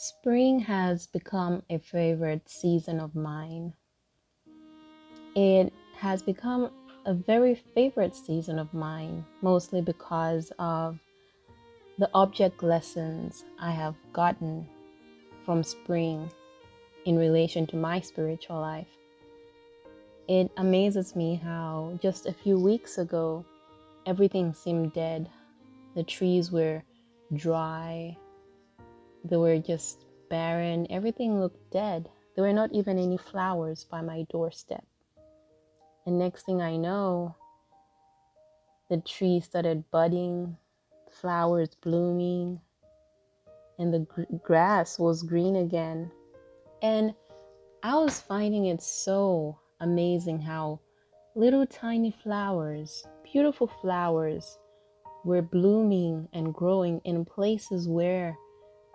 Spring has become a favorite season of mine. It has become a very favorite season of mine, mostly because of the object lessons I have gotten from spring in relation to my spiritual life. It amazes me how just a few weeks ago, everything seemed dead. The trees were dry, they were just barren, everything looked dead. There were not even any flowers by my doorstep. And next thing I know, the trees started budding, flowers blooming, and the grass was green again. And I was finding it so amazing how little tiny flowers, beautiful flowers, were blooming and growing in places where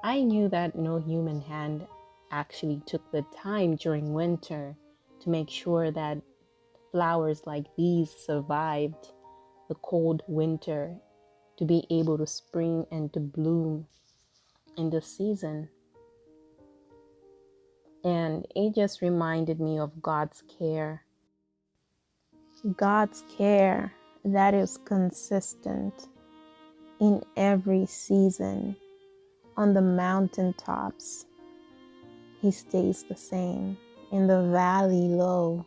I knew that no human hand actually took the time during winter to make sure that flowers like these survived the cold winter to be able to spring and to bloom in this season. And it just reminded me of God's care. God's care that is consistent in every season. On the mountaintops, He stays the same. In the valley low,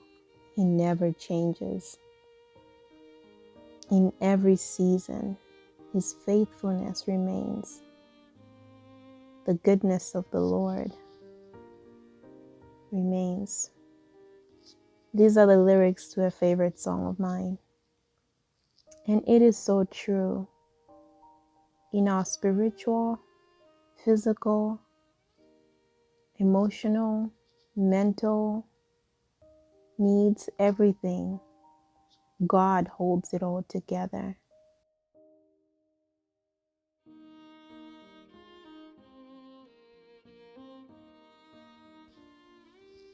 He never changes. In every season, His faithfulness remains. The goodness of the Lord remains. These are the lyrics to a favorite song of mine. And it is so true. In our spiritual, physical, emotional, mental needs, everything, God holds it all together.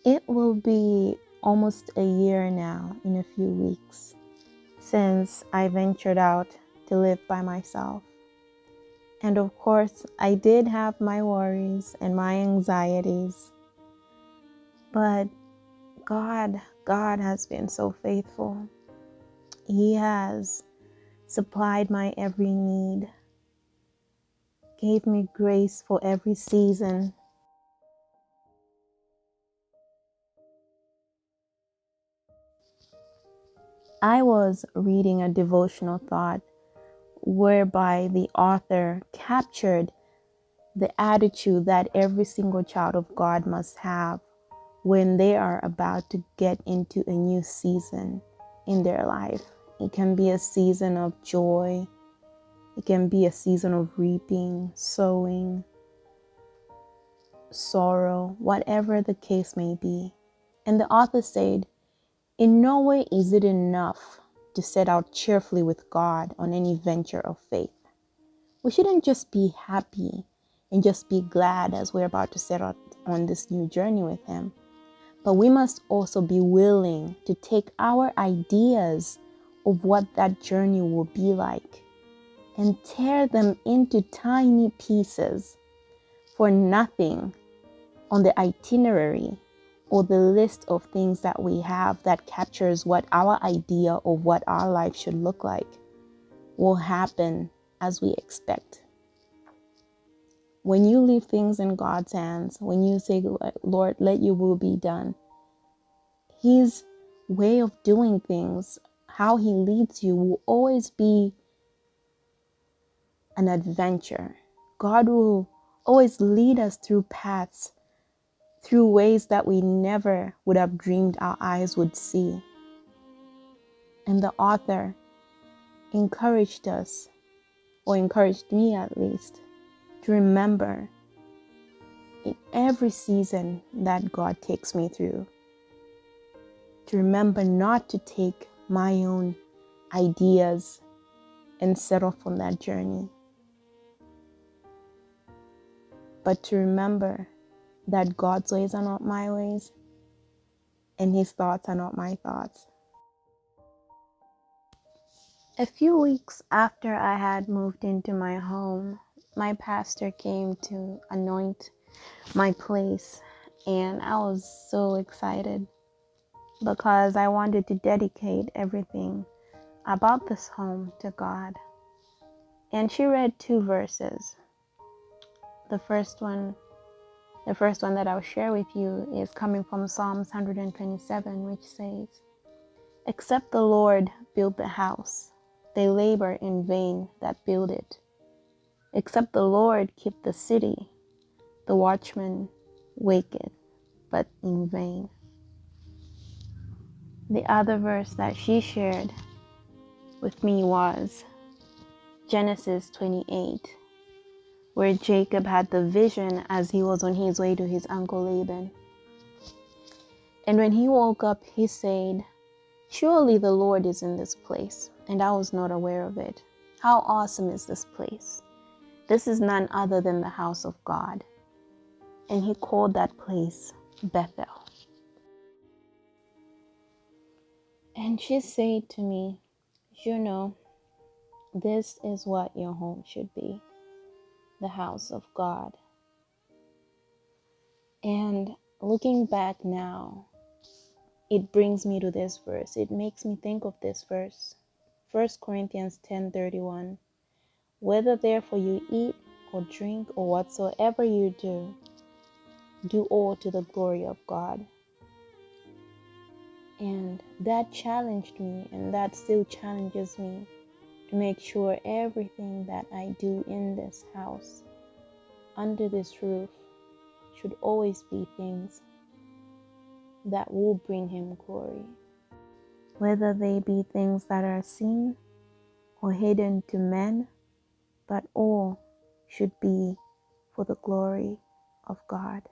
It will be almost a year now in a few weeks since I ventured out to live by myself. And of course, I did have my worries and my anxieties, but God has been so faithful. He has supplied my every need, gave me grace for every season. I was reading a devotional thought whereby the author captured the attitude that every single child of God must have when they are about to get into a new season in their life. It can be a season of joy. It can be a season of reaping, sowing, sorrow, whatever the case may be. And the author said, in no way is it enough to set out cheerfully with God on any venture of faith. We shouldn't just be happy and just be glad as we're about to set out on this new journey with Him. But we must also be willing to take our ideas of what that journey will be like and tear them into tiny pieces, for nothing on the itinerary or the list of things that we have that captures what our idea of what our life should look like will happen as we expect. When you leave things in God's hands, when you say, Lord, let your will be done, His way of doing things, how He leads you, will always be an adventure. God will always lead us through paths, through ways that we never would have dreamed our eyes would see. And the author encouraged us, or encouraged me at least, to remember in every season that God takes me through, to remember not to take my own ideas and set off on that journey, but to remember that God's ways are not my ways and His thoughts are not my thoughts. A few weeks after I had moved into my home, my pastor came to anoint my place. And I was so excited because I wanted to dedicate everything about this home to God. And she read 2 verses. The first one that I'll share with you is coming from Psalms 127, which says, "Except the Lord build the house, they labor in vain that build it. Except the Lord keep the city, the watchman waketh, but in vain." The other verse that she shared with me was Genesis 28, where Jacob had the vision as he was on his way to his uncle Laban. And when he woke up, he said, "Surely the Lord is in this place, and I was not aware of it. How awesome is this place! This is none other than the house of God." And he called that place Bethel. And she said to me, this is what your home should be, the house of God. And looking back now, it brings me to this verse. It makes me think of this verse. 1 Corinthians 10:31. "Whether therefore you eat or drink or whatsoever you do all to the glory of God." And that challenged me, and that still challenges me, to make sure everything that I do in this house, under this roof, should always be things that will bring Him glory. Whether they be things that are seen or hidden to men, but all should be for the glory of God.